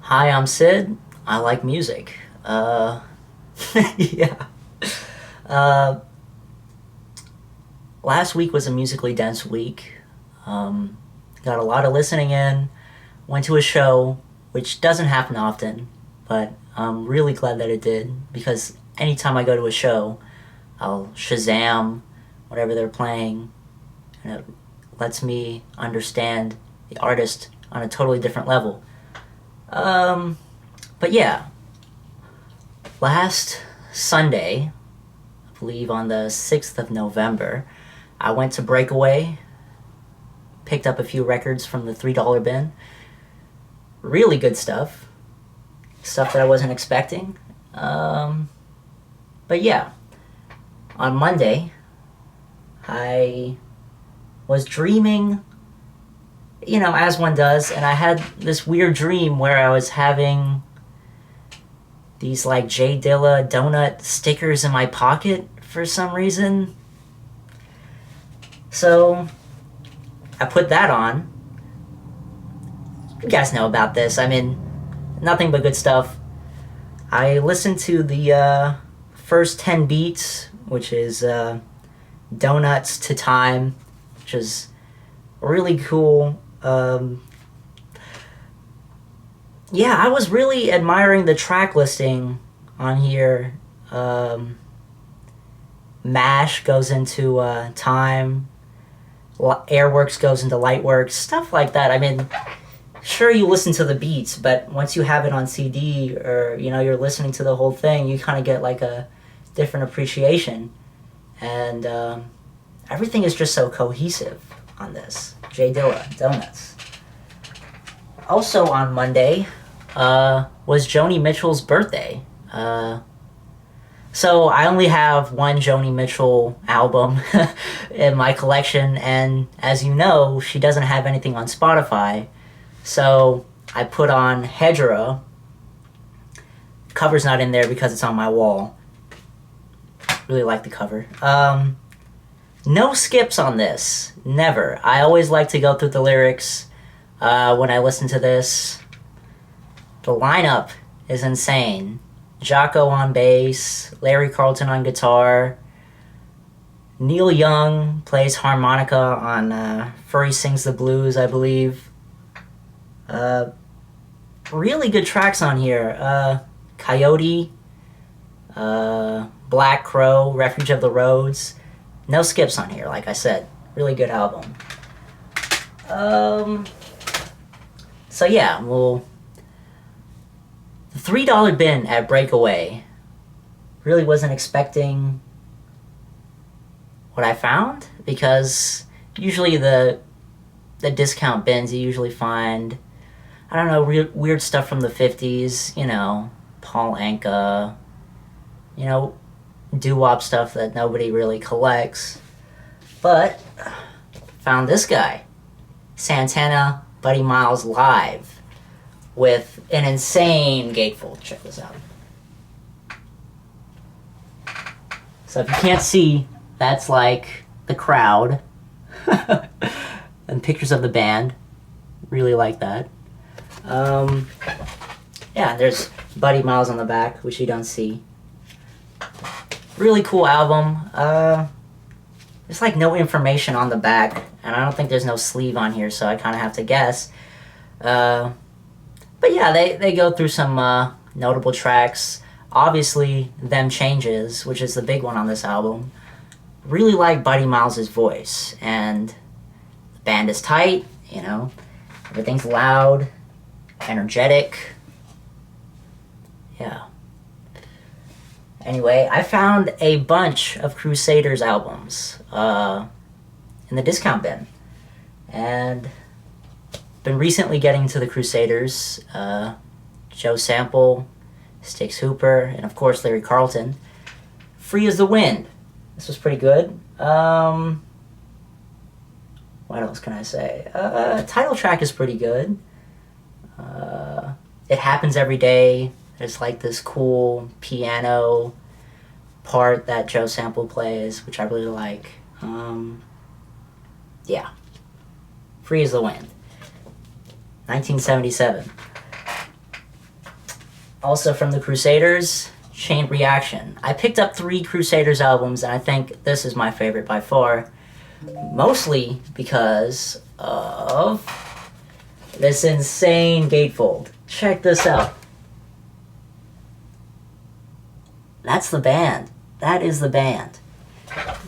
Hi, I'm Sid. I like music. Yeah. Uh, Last week was a musically dense week. Um, got a lot of listening in. Went to a show, which doesn't happen often, but I'm really glad that it did because anytime I go to a show, I'll Shazam whatever they're playing, and it lets me understand the artist on a totally different level. Um, but yeah, last Sunday, I believe on the 6th of November, I went to Breakaway, picked up a few records from the $3 bin. Really good stuff. Stuff that I wasn't expecting. But yeah, on Monday, I was dreaming, as one does, and I had this weird dream where I was having these like J Dilla donut stickers in my pocket for some reason. So I put that on. You guys know about this. I mean, nothing but good stuff. I listened to the first 10 beats, which is Donuts to Time, which is really cool. Yeah, I was really admiring the track listing on here. Mash goes into time, Airworks goes into Lightworks, stuff like that. I mean, sure, you listen to the beats, but once you have it on CD or, you're listening to the whole thing, you kind of get like a different appreciation. And everything is just so cohesive on this. J Dilla, Donuts. Also on Monday was Joni Mitchell's birthday. So I only have one Joni Mitchell album in my collection, and as you know, she doesn't have anything on Spotify. So I put on Hejira. Cover's not in there because it's on my wall. Really like the cover. No skips on this. Never. I always like to go through the lyrics when I listen to this. The lineup is insane. Jocko on bass, Larry Carlton on guitar, Neil Young plays harmonica on Furry Sings the Blues, I believe. Really good tracks on here. Coyote, Black Crow, Refuge of the Roads. No skips on here, like I said. Really good album. So yeah, the $3 bin at Breakaway. Really wasn't expecting what I found, because usually the discount bins you usually find, I don't know, weird stuff from the 50s, Paul Anka, doo-wop stuff that nobody really collects. But found this guy, Santana, Buddy Miles live, with an insane gatefold. Check this out. So if you can't see, that's like the crowd. And pictures of the band. Really like that. Yeah, there's Buddy Miles on the back, which you don't see. Really cool album. There's like no information on the back, and I don't think there's no sleeve on here, so I kind of have to guess. But yeah, they go through some notable tracks. Obviously, Them Changes, which is the big one on this album. Really like Buddy Miles' voice, and the band is tight, everything's loud, energetic. Yeah. Anyway, I found a bunch of Crusaders albums in the discount bin, and been recently getting to the Crusaders. Joe Sample, Styx Hooper, and of course Larry Carlton. Free as the Wind. This was pretty good. What else can I say? Title track is pretty good. It Happens Every Day. There's like this cool piano part that Joe Sample plays, which I really like. Yeah. Free as the Wind. 1977. Also from the Crusaders, Chain Reaction. I picked up 3 Crusaders albums, and I think this is my favorite by far. Mostly because of this insane gatefold. Check this out. That's the band. That is the band.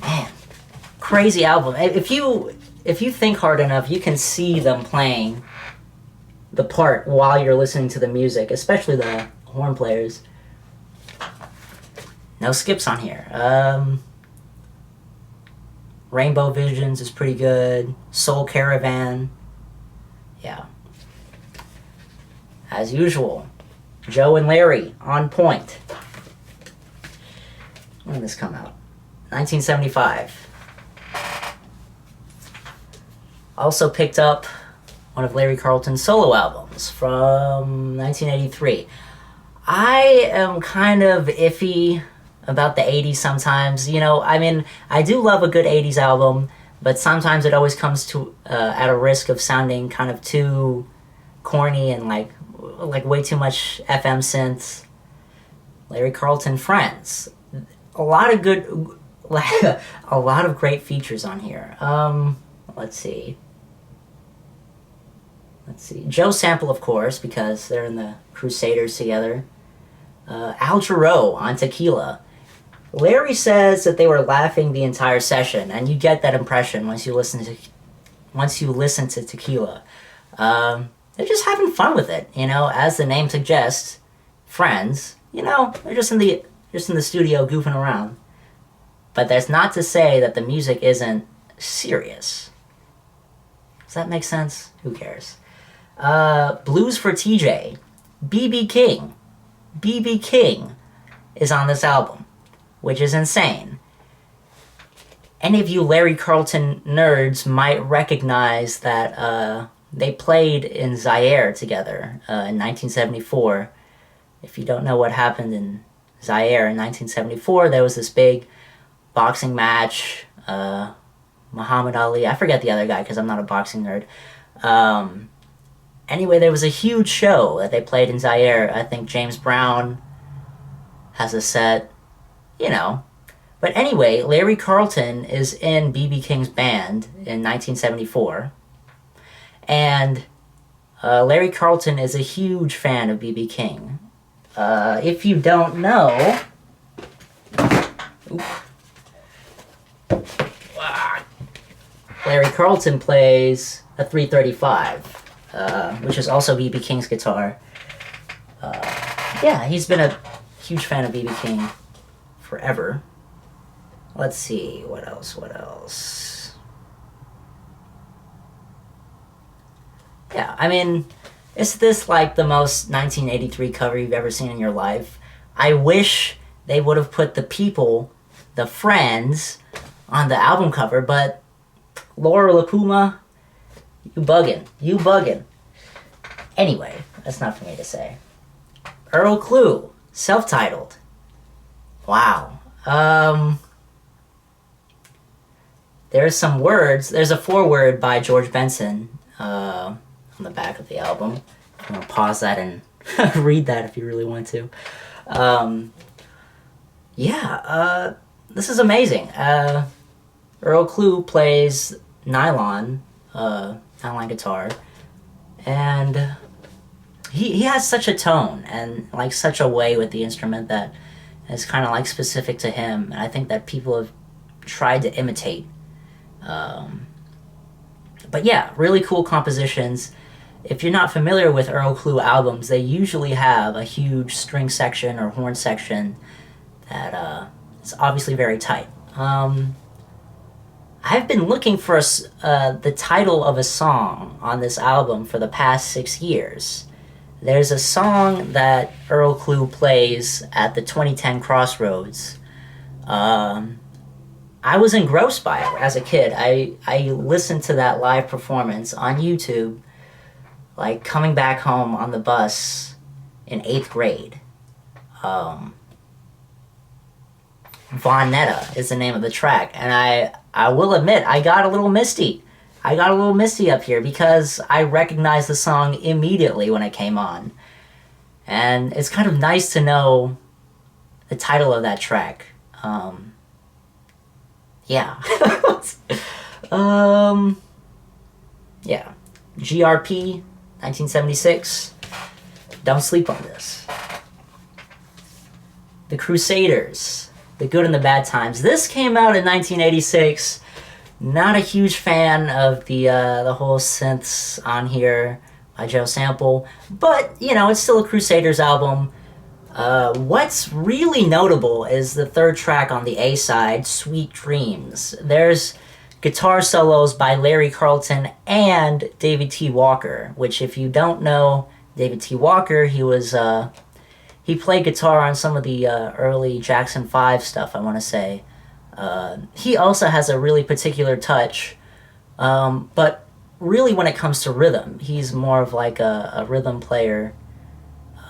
Man, crazy album. If you think hard enough, you can see them playing the part while you're listening to the music, especially the horn players. No skips on here. Rainbow Visions is pretty good. Soul Caravan. Yeah. As usual, Joe and Larry, on point. When did this come out? 1975. Also picked up one of Larry Carlton's solo albums from 1983. I am kind of iffy about the 80s sometimes. You know, I mean, I do love a good 80s album, but sometimes it always comes to at a risk of sounding kind of too corny and like way too much FM synths. Larry Carlton Friends. A lot of good, a lot of great features on here. Let's see. Joe Sample, of course, because they're in the Crusaders together. Al Jarreau on Tequila. Larry says that they were laughing the entire session, and you get that impression once you listen to Tequila. They're just having fun with it, you know, as the name suggests. Friends, you know, they're just in the studio goofing around. But that's not to say that the music isn't serious. Does that make sense? Who cares? Blues for TJ. B.B. King. B.B. King is on this album, which is insane. Any of you Larry Carlton nerds might recognize that they played in Zaire together in 1974. If you don't know what happened in Zaire in 1974, there was this big boxing match. Muhammad Ali, I forget the other guy because I'm not a boxing nerd. Anyway, there was a huge show that they played in Zaire. I think James Brown has a set, you know. But anyway, Larry Carlton is in B.B. King's band in 1974. And Larry Carlton is a huge fan of B.B. King. If you don't know... Larry Carlton plays a 335. Which is also B.B. King's guitar. Yeah, he's been a huge fan of B.B. King forever. Let's see, what else? Yeah, I mean, is this like the most 1983 cover you've ever seen in your life? I wish they would have put the people, the Friends, on the album cover, but Laura LaPuma, you bugging. Anyway, that's not for me to say. Earl Klugh, self-titled. Wow. There's some words. There's a foreword by George Benson on the back of the album. I'm going to pause that and read that if you really want to. This is amazing. Earl Klugh plays nylon guitar, and he has such a tone and like such a way with the instrument that is kind of like specific to him, and I think that people have tried to imitate. But yeah, really cool compositions. If you're not familiar with Earl Klugh albums, they usually have a huge string section or horn section that is obviously very tight. I've been looking for the title of a song on this album for the past 6 years. There's a song that Earl Klugh plays at the 2010 Crossroads. I was engrossed by it as a kid. I listened to that live performance on YouTube, like coming back home on the bus in 8th grade. Vonetta is the name of the track, and I will admit, I got a little misty. I got a little misty up here because I recognized the song immediately when it came on. And it's kind of nice to know the title of that track. Yeah. Yeah. GRP, 1976. Don't sleep on this. The Crusaders, The Good and the Bad Times. This came out in 1986. Not a huge fan of the whole synths on here by Joe Sample, but you know, it's still a Crusaders album. What's really notable is the third track on the A side, Sweet Dreams. There's guitar solos by Larry Carlton and David T. Walker, which if you don't know David T. Walker, he played guitar on some of the early Jackson 5 stuff, I want to say. He also has a really particular touch, but really when it comes to rhythm, he's more of like a rhythm player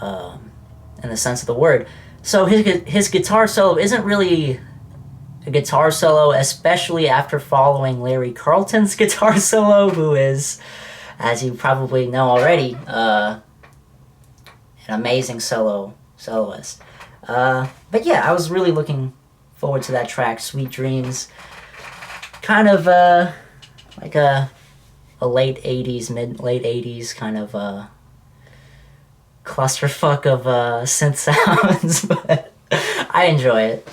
in the sense of the word. So his guitar solo isn't really a guitar solo, especially after following Larry Carlton's guitar solo, who is, as you probably know already, an amazing soloist. But yeah, I was really looking forward to that track, Sweet Dreams. Kind of like a late 80s, late 80s kind of clusterfuck of synth sounds, but I enjoy it.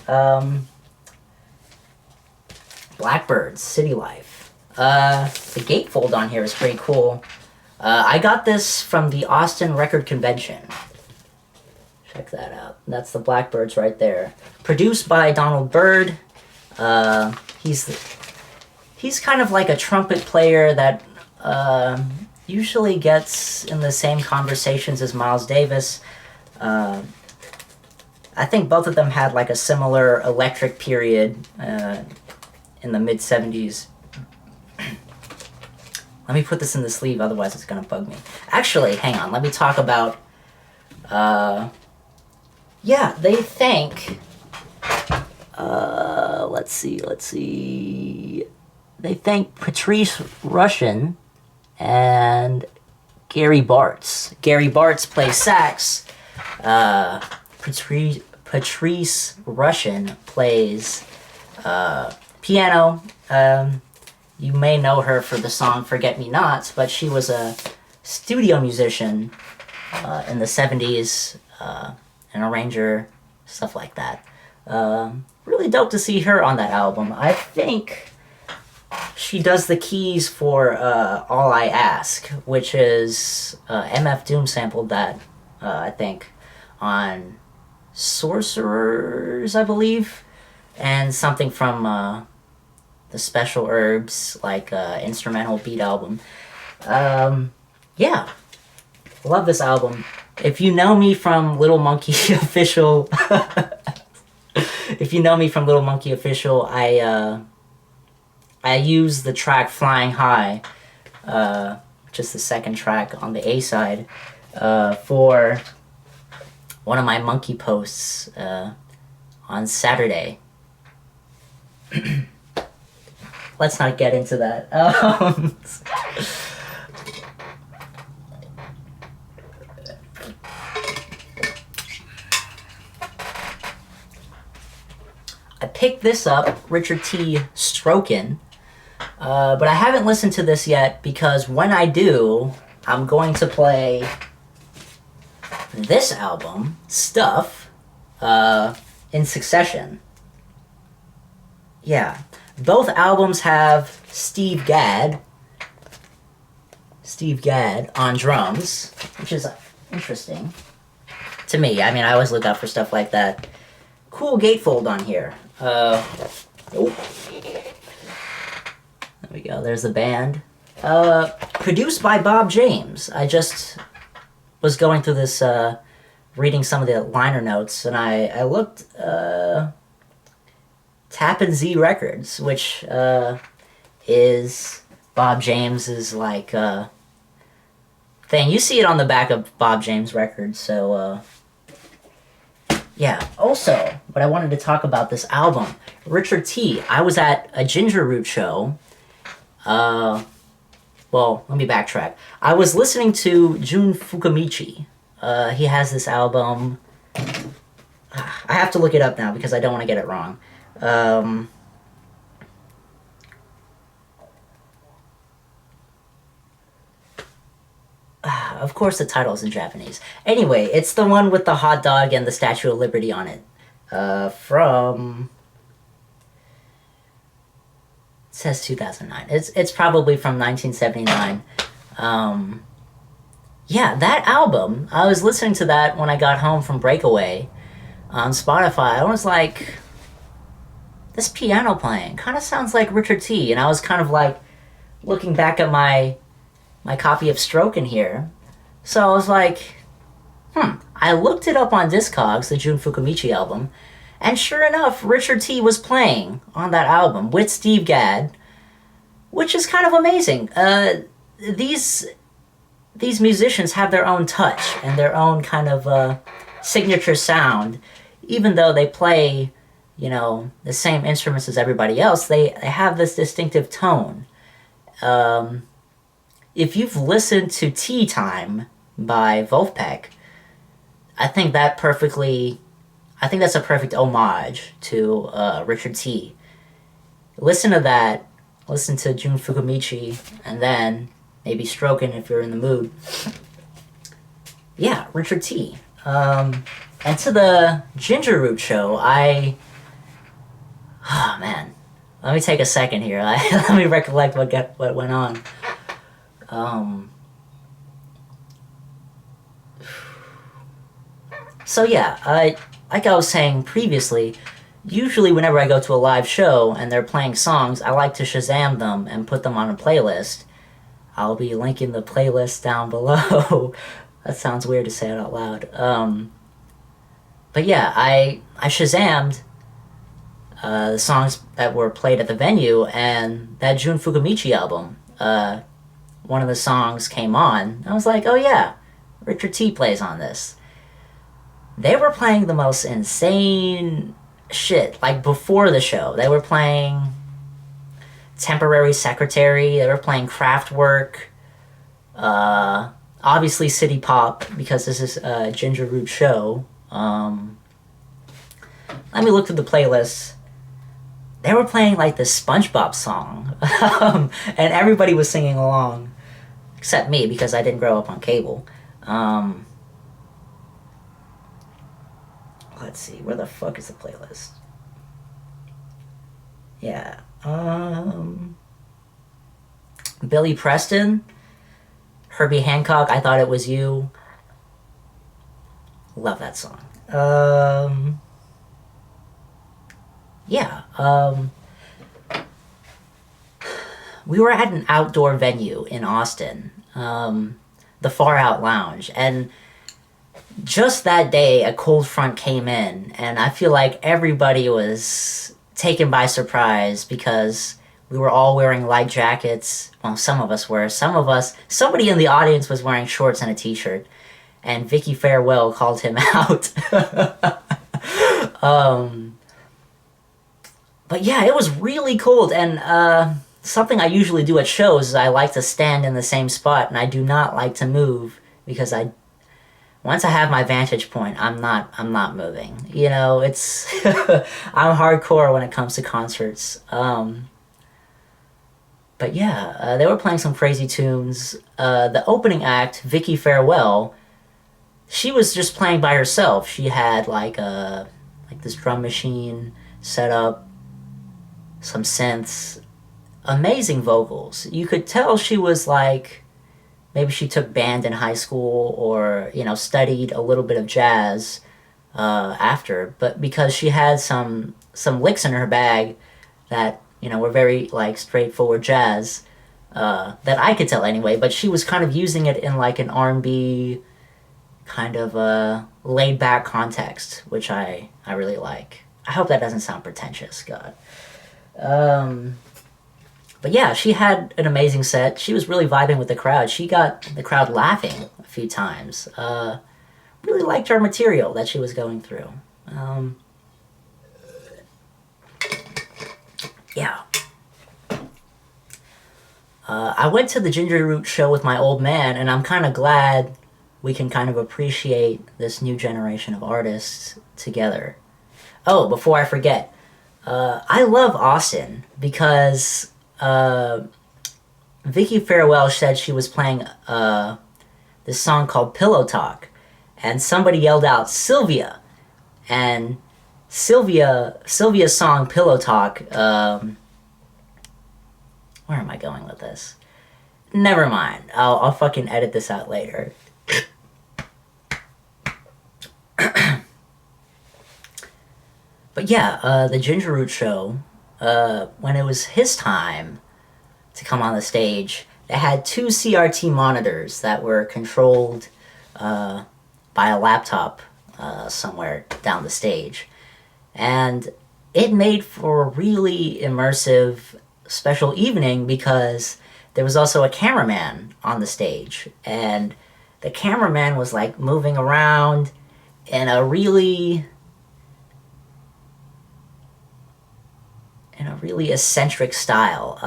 Blackbyrds, City Life. The gatefold on here is pretty cool. I got this from the Austin Record Convention. Check that out. That's the Blackbyrds right there. Produced by Donald Byrd. He's kind of like a trumpet player that usually gets in the same conversations as Miles Davis. I think both of them had like a similar electric period in the mid-70s. Let me put this in the sleeve, otherwise it's gonna bug me. Actually, hang on, let me talk about... yeah, they think... let's see... They think Patrice Rushen and Gary Bartz. Gary Bartz plays sax. Patrice Rushen plays piano. You may know her for the song Forget Me Nots, but she was a studio musician in the 70s, an arranger, stuff like that. Really dope to see her on that album. I think she does the keys for All I Ask, which is MF Doom sampled that, I think, on Sorcerers, I believe, and something from the Special Herbs, like instrumental beat album. Yeah, love this album. If you know me from Little Monkey Official, I use the track Flying High, just the second track on the A side, for one of my monkey posts on Saturday. Let's not get into that. I picked this up, Richard T. Strokin, but I haven't listened to this yet because when I do, I'm going to play this album, Stuff, in succession. Yeah. Both albums have Steve Gadd on drums, which is interesting to me. I mean, I always look out for stuff like that. Cool gatefold on here. There we go. There's the band. Produced by Bob James. I just was going through this, reading some of the liner notes, and I looked... Tappan Zee Records, which is Bob James's like thing. You see it on the back of Bob James records. So yeah. Also, what I wanted to talk about this album, Richard T. I was at a Ginger Root show well, let me backtrack. I was listening to Jun Fukamichi. He has this album. I have to look it up now because I don't want to get it wrong. Of course the title's in Japanese. Anyway, it's the one with the hot dog and the Statue of Liberty on it. From... It says 2009. It's probably from 1979. Yeah, that album, I was listening to that when I got home from Breakaway on Spotify. I was like, this piano playing kind of sounds like Richard T. And I was kind of like looking back at my copy of Strokin here. So I was like, I looked it up on Discogs, the Jun Fukamichi album, and sure enough, Richard T was playing on that album with Steve Gadd, which is kind of amazing. These musicians have their own touch and their own kind of signature sound. Even though they play, you know, the same instruments as everybody else, they have this distinctive tone. If you've listened to Tea Time by Wolfpack, I think that's a perfect homage to Richard T. Listen to that, listen to Jun Fukamichi, and then maybe Strokin if you're in the mood. Yeah, Richard T. And to the Ginger Root show, oh man, let me take a second here. Let me recollect what went on. So yeah, like I was saying previously, usually whenever I go to a live show and they're playing songs, I like to Shazam them and put them on a playlist. I'll be linking the playlist down below. That sounds weird to say it out loud. But yeah, I Shazammed the songs that were played at the venue, and that Jun Fukamichi album, one of the songs came on. I was like, oh yeah, Richard T plays on this. They were playing the most insane shit. Like before the show, they were playing Temporary Secretary, they were playing Kraftwerk, obviously City Pop, because this is a Ginger Root show. Let me look through the playlist. They were playing like the SpongeBob song, and everybody was singing along, except me because I didn't grow up on cable. Let's see, where the fuck is the playlist? Yeah, Billy Preston, Herbie Hancock, I Thought It Was You. Love that song. We were at an outdoor venue in Austin, the Far Out Lounge, and just that day a cold front came in, and I feel like everybody was taken by surprise because we were all wearing light jackets. Well, some of us were. Somebody in the audience was wearing shorts and a t-shirt, and Vicky Farewell called him out. But yeah, it was really cold, and something I usually do at shows is I like to stand in the same spot, and I do not like to move because once I have my vantage point, I'm not moving. You know, it's I'm hardcore when it comes to concerts. But yeah, they were playing some crazy tunes. The opening act, Vicky Farewell, she was just playing by herself. She had like this drum machine set up, some synths, amazing vocals. You could tell she was like, maybe she took band in high school or, you know, studied a little bit of jazz after, but because she had some licks in her bag that, you know, were very like straightforward jazz, that I could tell anyway, but she was kind of using it in like an R&B kind of laid back context, which I really like. I hope that doesn't sound pretentious, God. But yeah, she had an amazing set. She was really vibing with the crowd. She got the crowd laughing a few times. Really liked her material that she was going through. Yeah. I went to the Ginger Root show with my old man, and I'm kind of glad we can kind of appreciate this new generation of artists together. Oh, before I forget, I love Austin because Vicky Farewell said she was playing this song called Pillow Talk, and somebody yelled out Sylvia, and Sylvia's song Pillow Talk. Where am I going with this? Never mind. I'll fucking edit this out later. But yeah, the Ginger Root show, when it was his time to come on the stage, they had 2 CRT monitors that were controlled by a laptop somewhere down the stage. And it made for a really immersive special evening because there was also a cameraman on the stage. And the cameraman was like moving around in a really eccentric style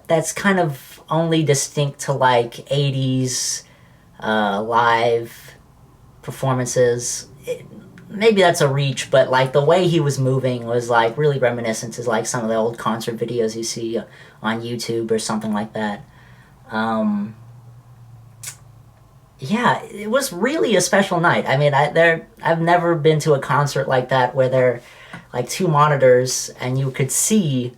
that's kind of only distinct to like 80s live performances. Maybe that's a reach, but like the way he was moving was like really reminiscent to like some of the old concert videos you see on YouTube or something like that. Yeah, it was really a special night. I mean, I've never been to a concert like that where there are like 2 monitors and you could see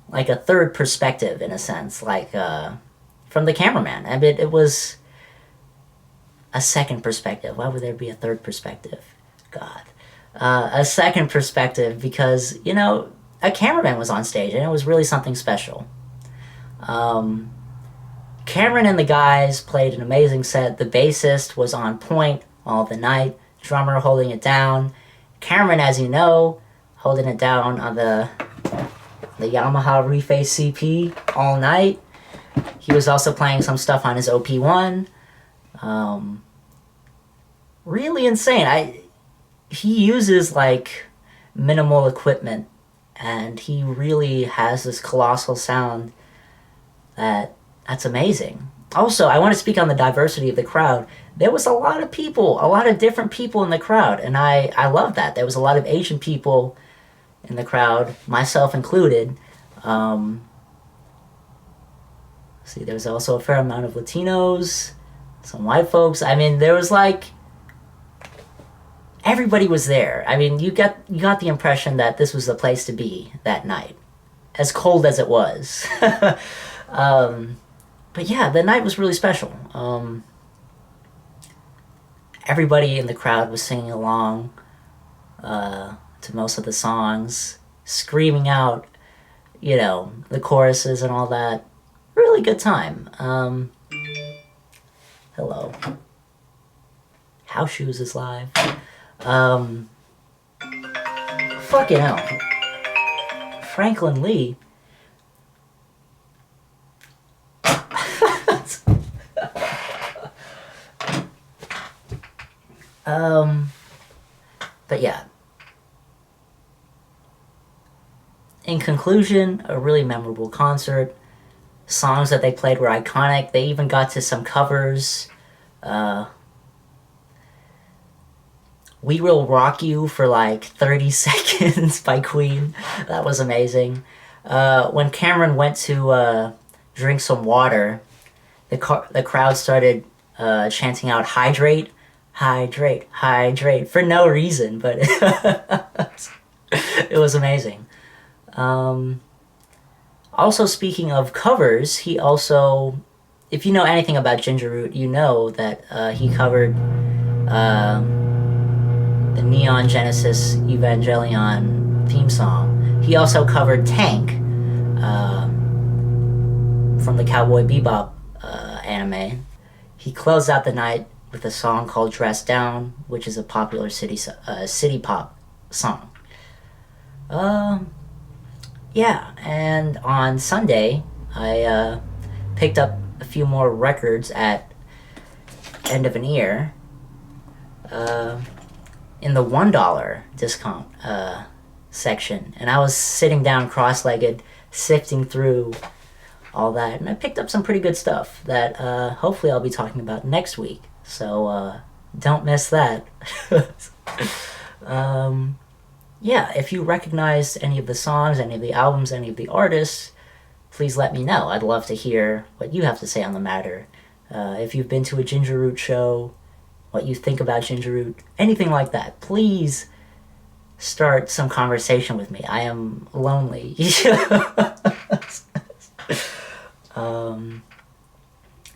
like a third perspective in a sense, like from the cameraman. I mean, it was a second perspective. Why would there be a third perspective? God. A second perspective because, you know, a cameraman was on stage and it was really something special. Cameron and the guys played an amazing set. The bassist was on point all the night. Drummer holding it down. Cameron, as you know, holding it down on the Yamaha Reface CP all night. He was also playing some stuff on his OP1. Really insane. He uses like minimal equipment and he really has this colossal sound that's amazing. Also, I want to speak on the diversity of the crowd. There was a lot of people, a lot of different people in the crowd, and I love that. There was a lot of Asian people in the crowd, myself included. See, there was also a fair amount of Latinos, some white folks. I mean, there was like everybody was there. I mean, you got the impression that this was the place to be that night, as cold as it was. But yeah, the night was really special. Everybody in the crowd was singing along to most of the songs, screaming out, you know, the choruses and all that. Really good time. Hello. House Shoes is live. Fucking hell. Franklin Lee. But yeah. In conclusion, a really memorable concert. Songs that they played were iconic. They even got to some covers. We Will Rock You for like 30 seconds by Queen. That was amazing. When Cameron went to drink some water, the crowd started chanting out, "Hydrate, hydrate, hydrate," for no reason, but it was amazing. Also, speaking of covers, he also, if you know anything about Ginger Root, you know that he covered the Neon Genesis Evangelion theme song. He also covered Tank from the Cowboy Bebop anime. He closed out the night with a song called Dress Down, which is a popular city pop song. Yeah, and on Sunday, I picked up a few more records at End of an Ear in the $1 discount section. And I was sitting down cross-legged, sifting through all that. And I picked up some pretty good stuff that hopefully I'll be talking about next week. So don't miss that. Yeah, if you recognize any of the songs, any of the albums, any of the artists, please let me know. I'd love to hear what you have to say on the matter. If you've been to a Ginger Root show, what you think about Ginger Root, anything like that, please start some conversation with me. I am lonely.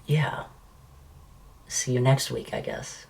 Yeah. See you next week, I guess.